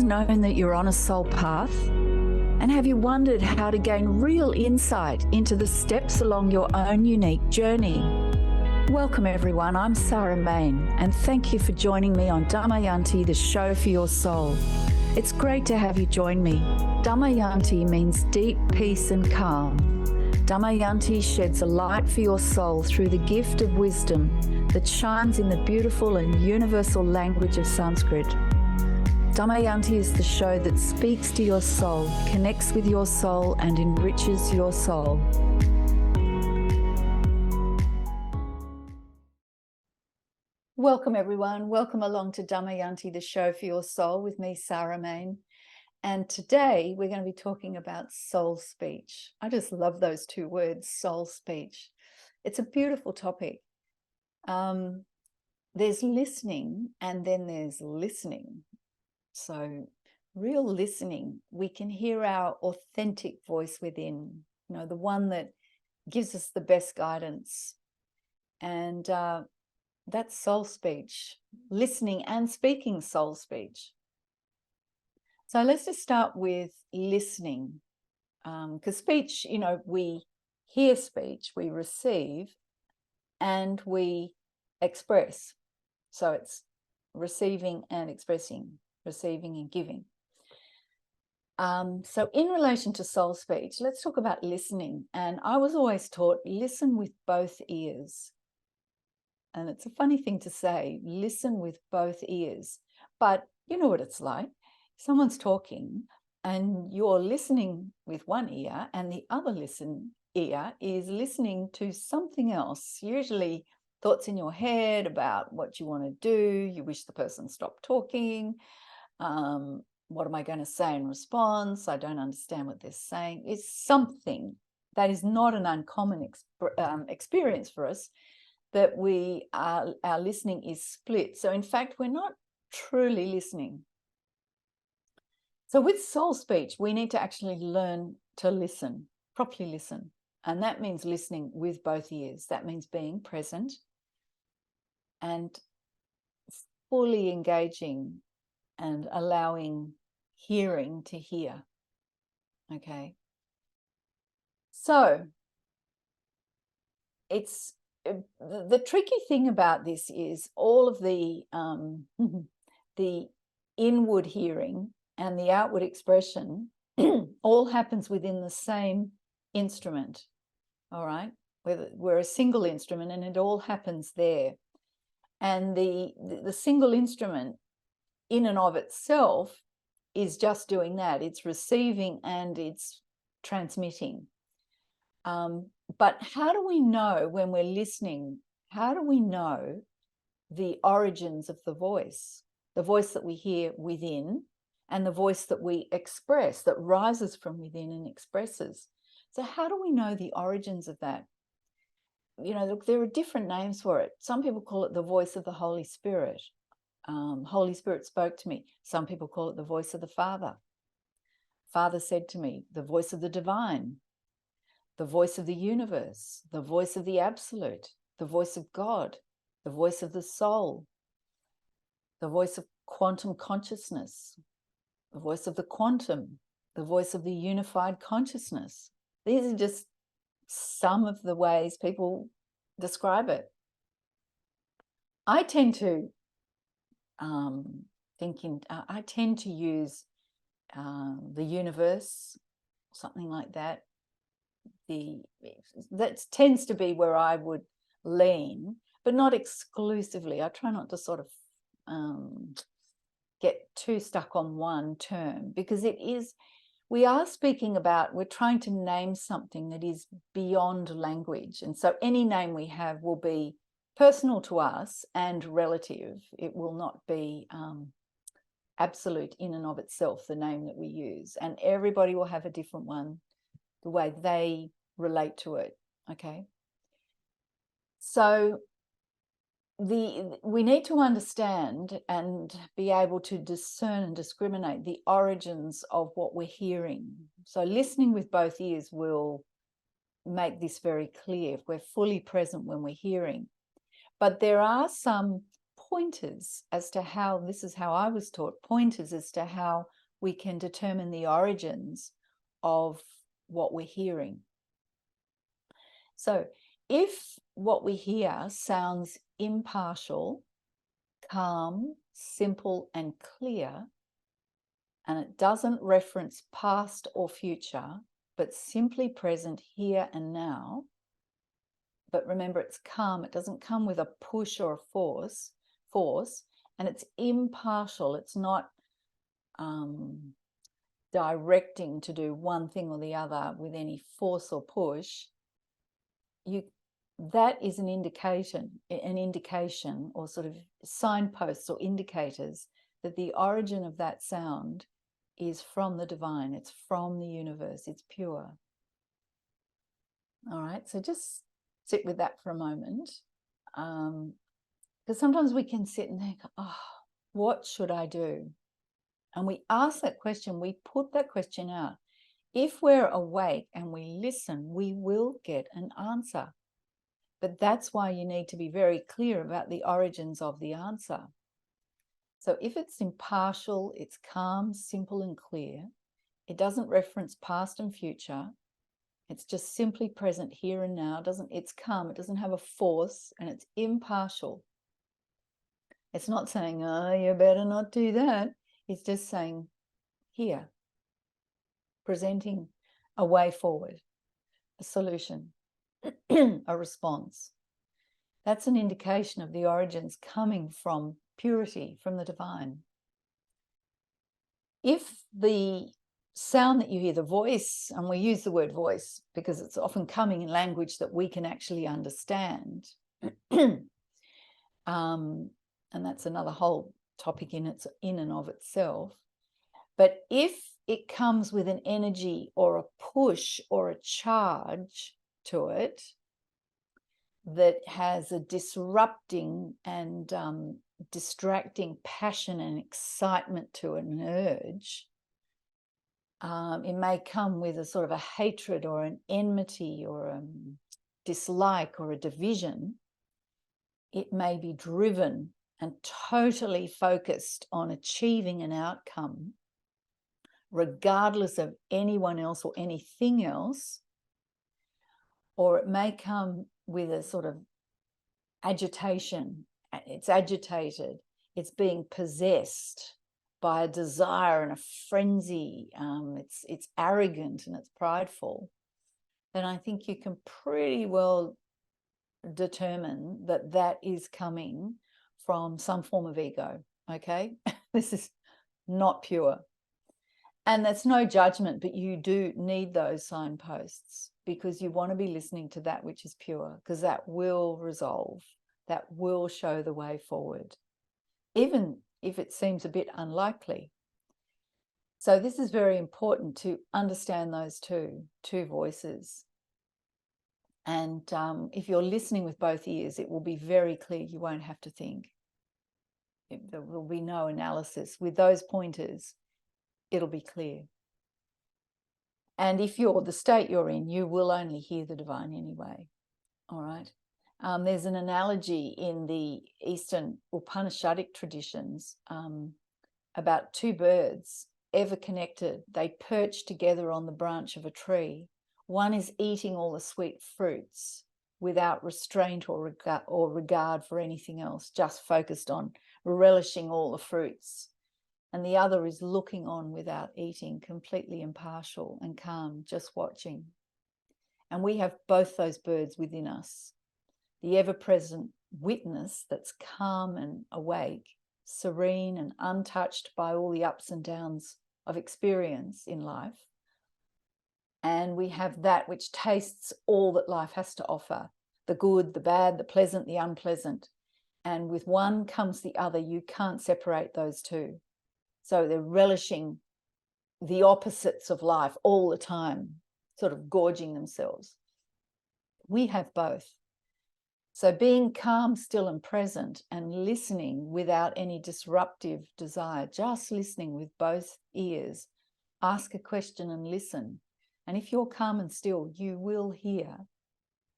known that you're on a soul path? And have you wondered how to gain real insight into the steps along your own unique journey? Welcome everyone, I'm Sarah Main, and thank you for joining me on Damayanti, the show for your soul. It's great to have you join me. Damayanti means deep peace and calm. Damayanti sheds a light for your soul through the gift of wisdom that shines in the beautiful and universal language of Sanskrit. Damayanti is the show that speaks to your soul, connects with your soul, and enriches your soul. Welcome everyone. Welcome along to Damayanti, the show for your soul, with me, Sarah Main. And today we're going to be talking about soul speech. I just love those two words, soul speech. It's a beautiful topic. There's listening and then there's listening. So real listening, we can hear our authentic voice within, the one that gives us the best guidance. And that's soul speech, listening and speaking soul speech. So let's just start with listening, because speech, we hear speech, we receive, and we express. So it's receiving and expressing, receiving and giving. So in relation to soul speech, let's talk about listening. And I was always taught, listen with both ears. And it's a funny thing to say, listen with both ears. But you know what it's like. Someone's talking and you're listening with one ear and the other ear is listening to something else, usually thoughts in your head about what you want to do. You wish the person stopped talking. What am I going to say in response? I don't understand what they're saying. It's something that is not an uncommon experience for us, that our listening is split. So in fact, we're not truly listening. So with soul speech, we need to actually learn to listen, properly listen. And that means listening with both ears. That means being present and fully engaging and allowing hearing to hear. Okay. So it's the tricky thing about this is all of the inward hearing and the outward expression all happens within the same instrument. All right, we're a single instrument and it all happens there. And the single instrument in and of itself is just doing that. It's receiving and it's transmitting. But how do we know when we're listening? How do we know the origins of the voice that we hear within, and the voice that we express, that rises from within and expresses? So how do we know the origins of that? Look, there are different names for it. Some people call it the voice of the Holy Spirit. Holy Spirit spoke to me. Some people call it the voice of the Father. Father said to me, the voice of the divine, the voice of the universe, the voice of the absolute, the voice of God, the voice of the soul, the voice of quantum consciousness, the voice of the quantum, the voice of the unified consciousness. These are just some of the ways people describe it. I tend to use the universe, something like that. That tends to be where I would lean, but not exclusively. I try not to sort of get too stuck on one term, because we're trying to name something that is beyond language. And so any name we have will be personal to us and relative. It will not be absolute in and of itself, the name that we use. And everybody will have a different one, the way they relate to it. Okay. So we need to understand and be able to discern and discriminate the origins of what we're hearing. So listening with both ears will make this very clear if we're fully present when we're hearing. But there are some pointers as to how, this is how I was taught, pointers as to how we can determine the origins of what we're hearing. So if what we hear sounds impartial, calm, simple, and clear, and it doesn't reference past or future, but simply present here and now, but remember it's calm, it doesn't come with a push or a force, and it's impartial, it's not directing to do one thing or the other with any force or push, that is an indication or sort of signposts or indicators that the origin of that sound is from the divine, it's from the universe, it's pure. All right, so just sit with that for a moment, because sometimes we can sit and think, oh, what should I do? And we ask that question, we put that question out. If we're awake and we listen, we will get an answer. But that's why you need to be very clear about the origins of the answer. So if it's impartial, it's calm, simple, and clear, it doesn't reference past and future, it's just simply present here and now, it's calm, it doesn't have a force, and it's impartial. It's not saying, oh, you better not do that. It's just saying, here, presenting a way forward, a solution, a response. That's an indication of the origins coming from purity, from the divine. If the sound that you hear, the voice, and we use the word voice because it's often coming in language that we can actually understand, and that's another whole topic in and of itself. But if it comes with an energy or a push or a charge to it that has a disrupting and distracting passion and excitement to it, an urge, it may come with a sort of a hatred or an enmity or a dislike or a division. It may be driven and totally focused on achieving an outcome, regardless of anyone else or anything else. Or it may come with a sort of agitation. It's agitated. It's being possessed by a desire and a frenzy. It's arrogant and it's prideful. Then I think you can pretty well determine that that is coming from some form of ego. Okay, this is not pure. And that's no judgment, but you do need those signposts because you want to be listening to that which is pure, because that will resolve, that will show the way forward, even if it seems a bit unlikely. So this is very important to understand those two voices. And if you're listening with both ears, it will be very clear. You won't have to think. There will be no analysis. With those pointers, it'll be clear. And if you're the state you're in, you will only hear the divine anyway. All right. There's an analogy in the Eastern Upanishadic traditions about two birds ever connected. They perch together on the branch of a tree. One is eating all the sweet fruits without restraint or regard for anything else, just focused on relishing all the fruits. And the other is looking on without eating, completely impartial and calm, just watching. And we have both those birds within us. The ever-present witness that's calm and awake, serene and untouched by all the ups and downs of experience in life. And we have that which tastes all that life has to offer, the good, the bad, the pleasant, the unpleasant. And with one comes the other. You can't separate those two. So they're relishing the opposites of life all the time, sort of gorging themselves. We have both. So being calm, still, and present and listening without any disruptive desire, just listening with both ears, ask a question and listen. And if you're calm and still, you will hear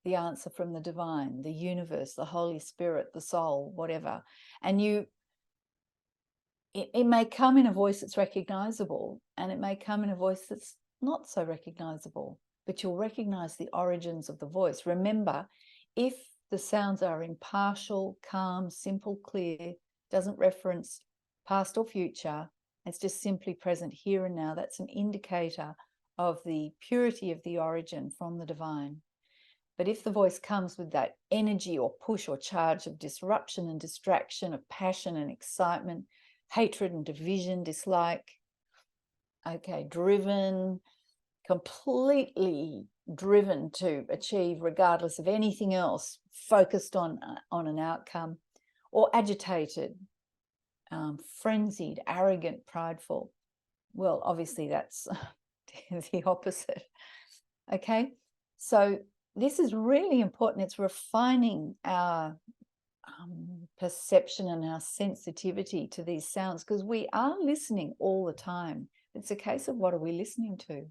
the answer from the divine, the universe, the Holy Spirit, the soul, whatever. And it may come in a voice that's recognizable, and it may come in a voice that's not so recognizable, but you'll recognize the origins of the voice. Remember, if the sounds are impartial, calm, simple, clear, doesn't reference past or future, it's just simply present here and now, that's an indicator of the purity of the origin from the divine. But if the voice comes with that energy or push or charge of disruption and distraction, of passion and excitement, hatred and division, dislike, okay, driven, completely driven to achieve regardless of anything else, focused on an outcome, or agitated, frenzied, arrogant, prideful, well, obviously that's the opposite. Okay, so this is really important. It's refining our perception and our sensitivity to these sounds, because we are listening all the time. It's a case of what are we listening to?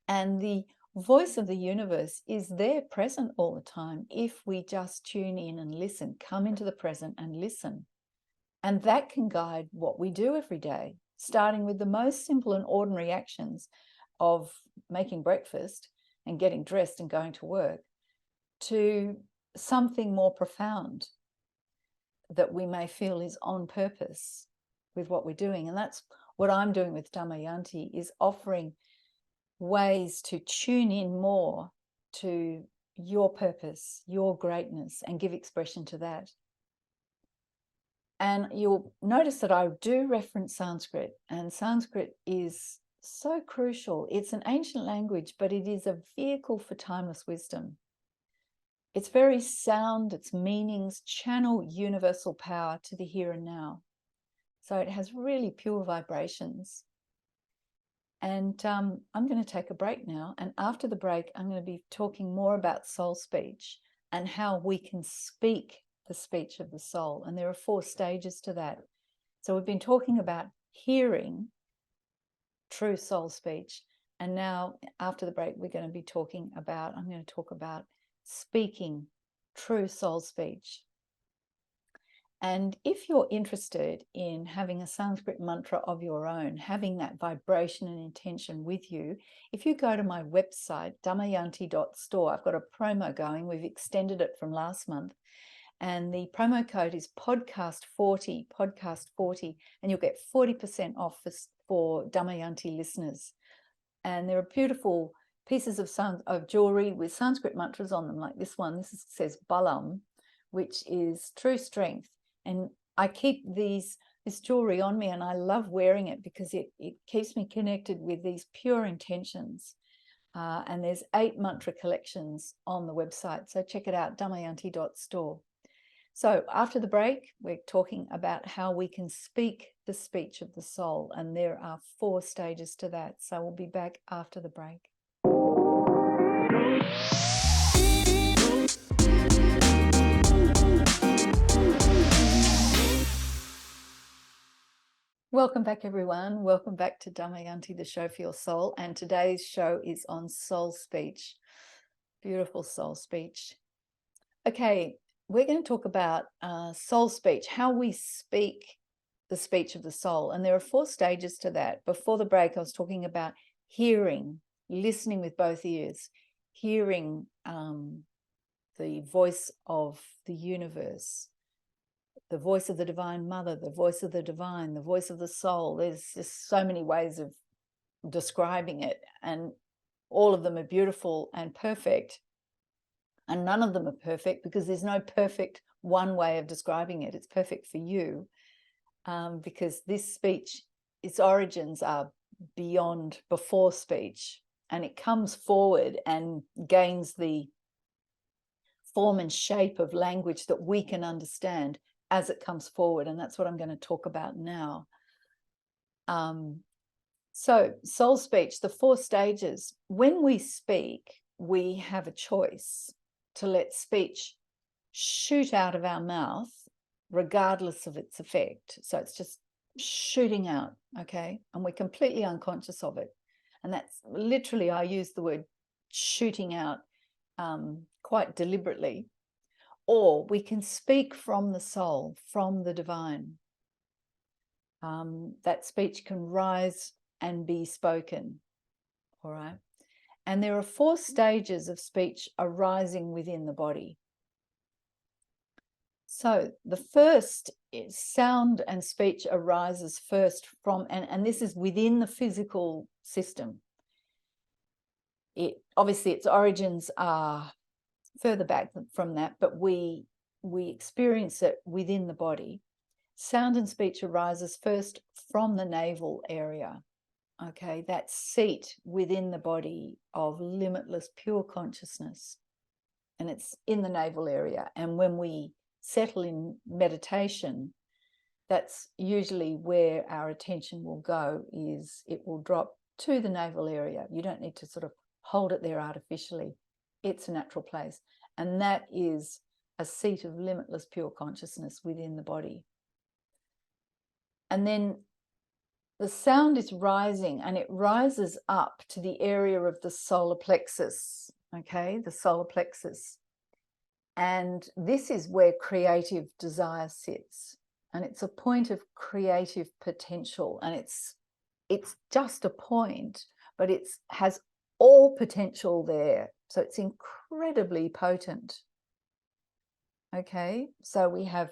And the voice of the universe is there, present all the time, if we just tune in and listen, come into the present and listen. And that can guide what we do every day, starting with the most simple and ordinary actions of making breakfast and getting dressed and going to work, to something more profound that we may feel is on purpose with what we're doing. And that's what I'm doing with Damayanti, is offering ways to tune in more to your purpose, your greatness, and give expression to that. And you'll notice that I do reference Sanskrit, and Sanskrit is so crucial. It's an ancient language, but it is a vehicle for timeless wisdom. It's very sound, its meanings channel universal power to the here and now. So it has really pure vibrations. And I'm going to take a break now. And after the break, I'm going to be talking more about soul speech and how we can speak the speech of the soul. And there are 4 stages to that. So we've been talking about hearing true soul speech. And now after the break, I'm going to talk about speaking true soul speech. And if you're interested in having a Sanskrit mantra of your own, having that vibration and intention with you, if you go to my website, damayanti.store, I've got a promo going. We've extended it from last month. And the promo code is podcast40, and you'll get 40% off for Damayanti listeners. And there are beautiful pieces of jewelry with Sanskrit mantras on them, like this one. This says Balam, which is true strength. And I keep this jewelry on me, and I love wearing it because it keeps me connected with these pure intentions. And there's 8 mantra collections on the website. So check it out, damayanti.store. So after the break, we're talking about how we can speak the speech of the soul. And there are 4 stages to that. So we'll be back after the break. Welcome back, everyone. Welcome back to Damayanti, the show for your soul. And today's show is on soul speech. Beautiful soul speech. Okay, we're going to talk about soul speech, how we speak the speech of the soul. And there are 4 stages to that. Before the break, I was talking about hearing, listening with both ears, hearing the voice of the universe, the voice of the Divine Mother, the voice of the divine, the voice of the soul. There's just so many ways of describing it, and all of them are beautiful and perfect. And none of them are perfect, because there's no perfect one way of describing it. It's perfect for you, because this speech, its origins are before speech, and it comes forward and gains the form and shape of language that we can understand as it comes forward. And that's what I'm going to talk about now. So soul speech, the 4 stages. When we speak, we have a choice to let speech shoot out of our mouth regardless of its effect. So it's just shooting out, okay? And we're completely unconscious of it. And that's literally, I use the word shooting out quite deliberately, or we can speak from the soul, from the divine. That speech can rise and be spoken, all right? And there are 4 stages of speech arising within the body. So the first is sound and speech arises first from, and this is within the physical system. Obviously its origins are further back from that, but we experience it within the body. Sound and speech arises first from the navel area. Okay, that seat within the body of limitless pure consciousness, and it's in the navel area. And when we settle in meditation, that's usually where our attention will go, is it will drop to the navel area. You don't need to sort of hold it there artificially. It's a natural place. And that is a seat of limitless pure consciousness within the body. And then the sound is rising, and it rises up to the area of the solar plexus, okay, the solar plexus. And this is where creative desire sits. And it's a point of creative potential. And it's just a point, but it has all potential there. So it's incredibly potent. Okay, so we have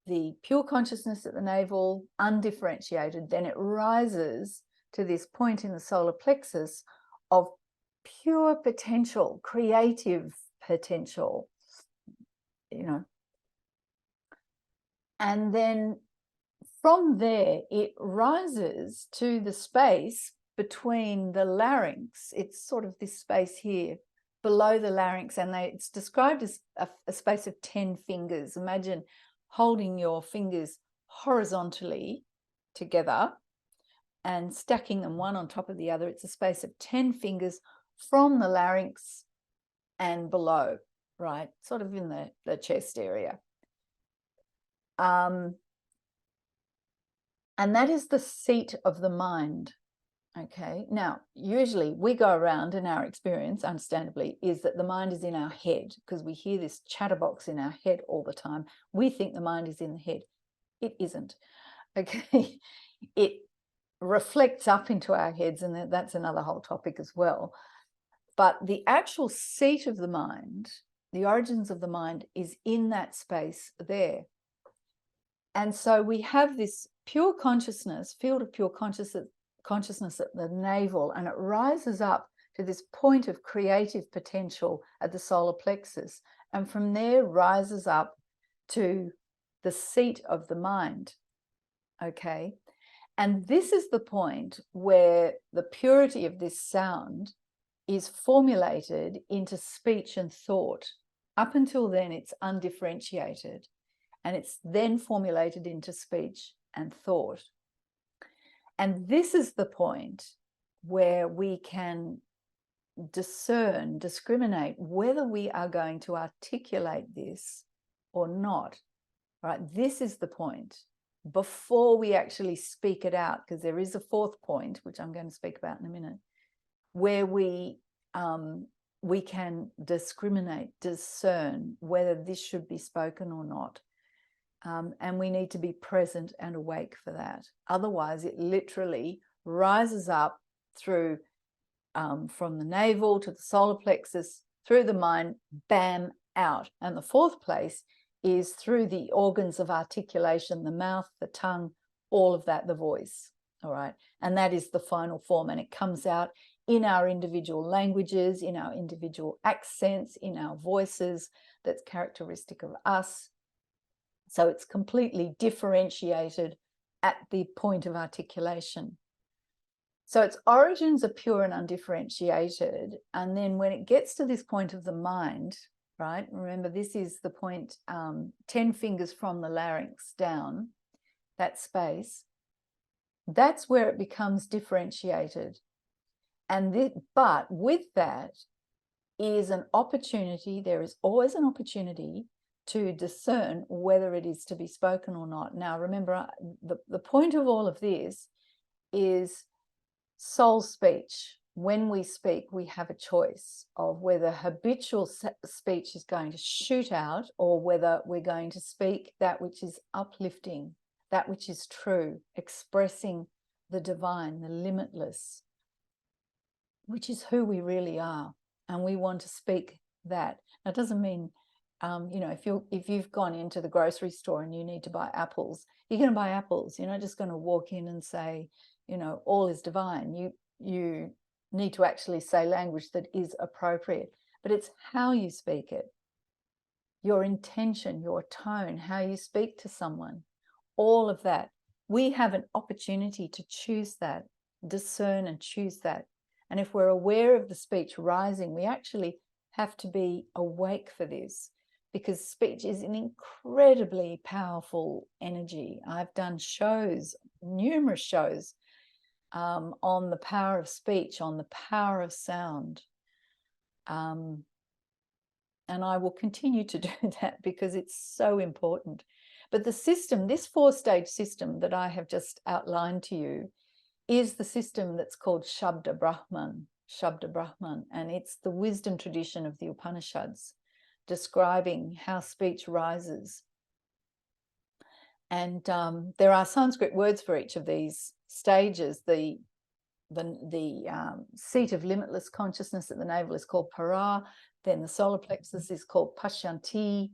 the pure consciousness at the navel, undifferentiated, then it rises to this point in the solar plexus of pure potential, creative potential, you know. And then from there, it rises to the space between the larynx. It's sort of this space here below the larynx, and it's described as a space of 10 fingers. Imagine holding your fingers horizontally together and stacking them one on top of the other. It's a space of 10 fingers from the larynx and below, right? Sort of in the chest area. And that is the seat of the mind. Okay, now usually we go around, and our experience, understandably, is that the mind is in our head, because we hear this chatterbox in our head all the time. We think the mind is in the head. It isn't. Okay, it reflects up into our heads, and that's another whole topic as well. But the actual seat of the mind, the origins of the mind, is in that space there. And so we have this pure consciousness, field of pure consciousness at the navel, and it rises up to this point of creative potential at the solar plexus, and from there rises up to the seat of the mind. Okay, and this is the point where the purity of this sound is formulated into speech and thought. Up until then, it's undifferentiated, and it's then formulated into speech and thought. And this is the point where we can discriminate whether we are going to articulate this or not, right? This is the point before we actually speak it out, because there is a 4th point, which I'm going to speak about in a minute, where we can discern whether this should be spoken or not. And we need to be present and awake for that. Otherwise, it literally rises up through from the navel to the solar plexus, through the mind, bam, out. And the 4th place is through the organs of articulation, the mouth, the tongue, all of that, the voice. All right. And that is the final form. And it comes out in our individual languages, in our individual accents, in our voices. That's characteristic of us. So it's completely differentiated at the point of articulation. So its origins are pure and undifferentiated. And then when it gets to this point of the mind, right, remember this is the point 10 fingers from the larynx down, that space, that's where it becomes differentiated. And but with that is an opportunity, there is always an opportunity to discern whether it is to be spoken or not. Now, remember, the point of all of this is soul speech, when we speak, we have a choice of whether habitual speech is going to shoot out, or whether we're going to speak that which is uplifting, that which is true, expressing the divine, the limitless, which is who we really are. And we want to speak that. Now, it doesn't mean, if you've gone into the grocery store and you need to buy apples, you're going to buy apples. You're not just going to walk in and say, all is divine. You need to actually say language that is appropriate, but it's how you speak it, your intention, your tone, how you speak to someone, all of that. We have an opportunity to choose that, discern and choose that. And if we're aware of the speech rising, we actually have to be awake for this, because speech is an incredibly powerful energy. I've done shows, numerous shows, on the power of speech, on the power of sound. And I will continue to do that because it's so important. But the system, this 4-stage system that I have just outlined to you, is the system that's called Shabda Brahman, and it's the wisdom tradition of the Upanishads, describing how speech rises. And there are Sanskrit words for each of these stages. The seat of limitless consciousness at the navel is called para. Then the solar plexus is called pashyanti.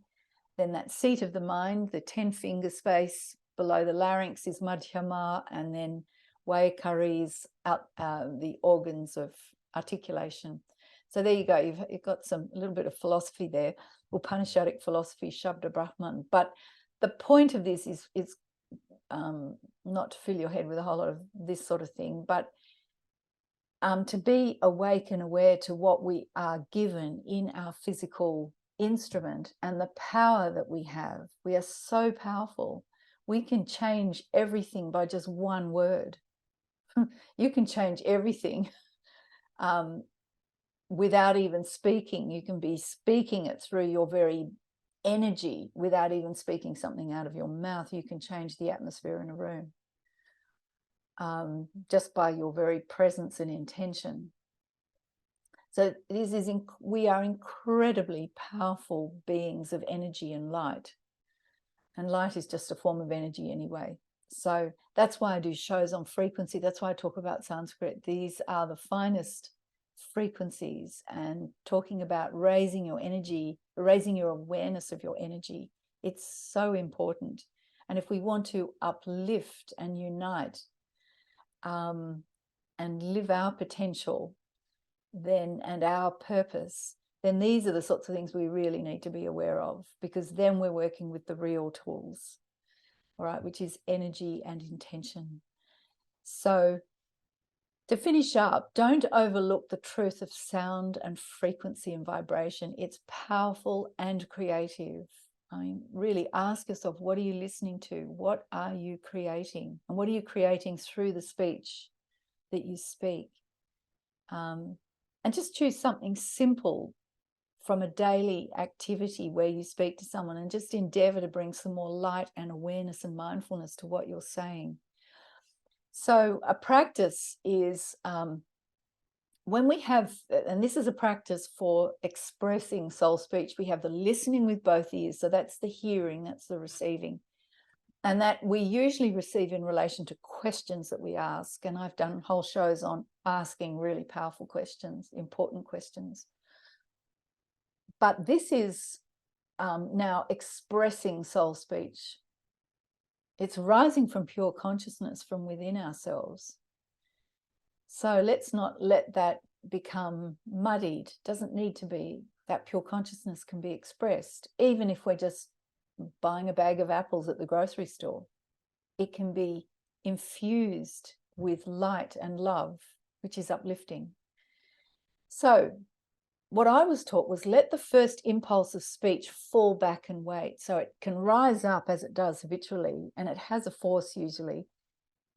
Then that seat of the mind, the 10-finger space below the larynx, is madhyama. And then vaikari, the organs of articulation. So there you go. You've got a little bit of philosophy there, Upanishadic philosophy, Shabda Brahman. But the point of this is not to fill your head with a whole lot of this sort of thing, but to be awake and aware to what we are given in our physical instrument and the power that we have. We are so powerful. We can change everything by just one word. You can change everything without even speaking. You can be speaking it through your very energy without even speaking something out of your mouth. You can change the atmosphere in a room just by your very presence and intention. So we are incredibly powerful beings of energy and light. And light is just a form of energy anyway. So that's why I do shows on frequency. That's why I talk about Sanskrit. These are the finest frequencies, and talking about raising your energy, raising your awareness of your energy. It's so important. And if we want to uplift and unite and live our potential then and our purpose, then these are the sorts of things we really need to be aware of, because then we're working with the real tools, all right, which is energy and intention. So to finish up, don't overlook the truth of sound and frequency and vibration. It's powerful and creative. I mean, really ask yourself, what are you listening to? What are you creating? And what are you creating through the speech that you speak? And just choose something simple from a daily activity where you speak to someone, and just endeavor to bring some more light and awareness and mindfulness to what you're saying. So a practice is when we have, and this is a practice for expressing soul speech, we have the listening with both ears. So that's the hearing, that's the receiving. And that we usually receive in relation to questions that we ask. And I've done whole shows on asking really powerful questions, important questions. But this is now expressing soul speech. It's rising from pure consciousness from within ourselves. So let's not let that become muddied. It doesn't need to be. That pure consciousness can be expressed, even if we're just buying a bag of apples at the grocery store. It can be infused with light and love, which is uplifting. So what I was taught was let the first impulse of speech fall back and wait. So it can rise up as it does habitually, and it has a force usually.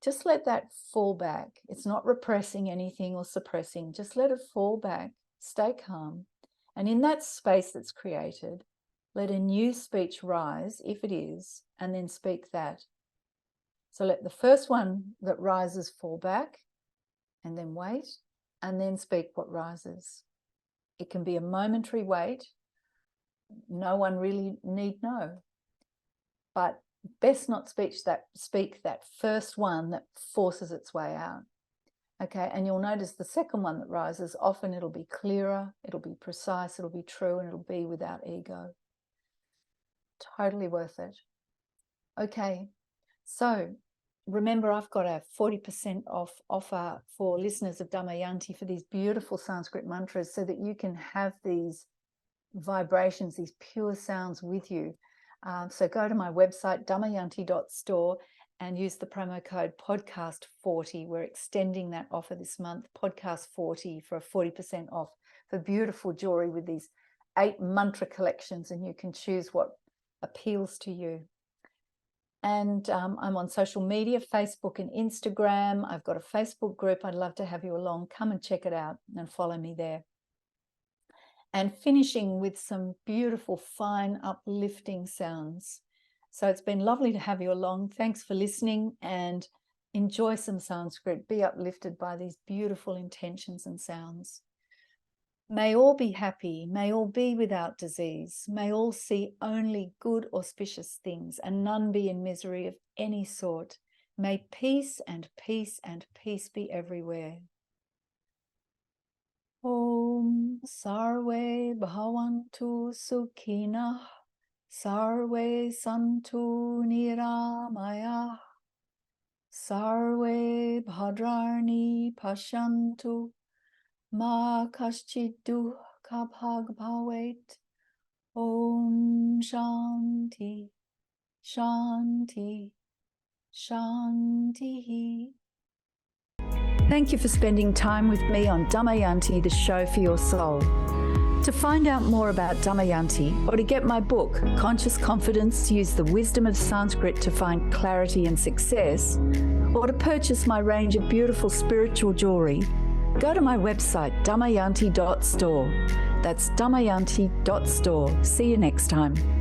Just let that fall back. It's not repressing anything or suppressing. Just let it fall back. Stay calm. And in that space that's created, let a new speech rise, if it is, and then speak that. So let the first one that rises fall back, and then wait, and then speak what rises. It can be a momentary wait. No one really need know. But best not speak that first one that forces its way out. Okay, and you'll notice the second one that rises, often it'll be clearer, it'll be precise, it'll be true, and it'll be without ego. Totally worth it. Okay, so remember, I've got a 40% off offer for listeners of Damayanti for these beautiful Sanskrit mantras, so that you can have these vibrations, these pure sounds with you. So go to my website, damayanti.store, and use the promo code podcast40. We're extending that offer this month, podcast40, for a 40% off for beautiful jewelry with these 8 mantra collections, and you can choose what appeals to you. And I'm on social media, Facebook and Instagram. I've got a Facebook group. I'd love to have you along. Come and check it out and follow me there. And finishing with some beautiful, fine, uplifting sounds. So it's been lovely to have you along. Thanks for listening, and enjoy some Sanskrit. Be uplifted by these beautiful intentions and sounds. May all be happy. May all be without disease. May all see only good, auspicious things, and none be in misery of any sort. May peace and peace and peace be everywhere. Om Sarve Bhavantu Sukhinah, Sarve Santu Niramaya, Sarve Bhadrarni Pashantu, Ma Kaschid Dukkha Bhag Bhavet. Om Shanti, Shanti, Shanti. Thank you for spending time with me on Damayanti, the show for your soul. To find out more about Damayanti, or to get my book, Conscious Confidence, Use the Wisdom of Sanskrit to Find Clarity and Success, or to purchase my range of beautiful spiritual jewelry, go to my website, damayanti.store. That's damayanti.store. See you next time.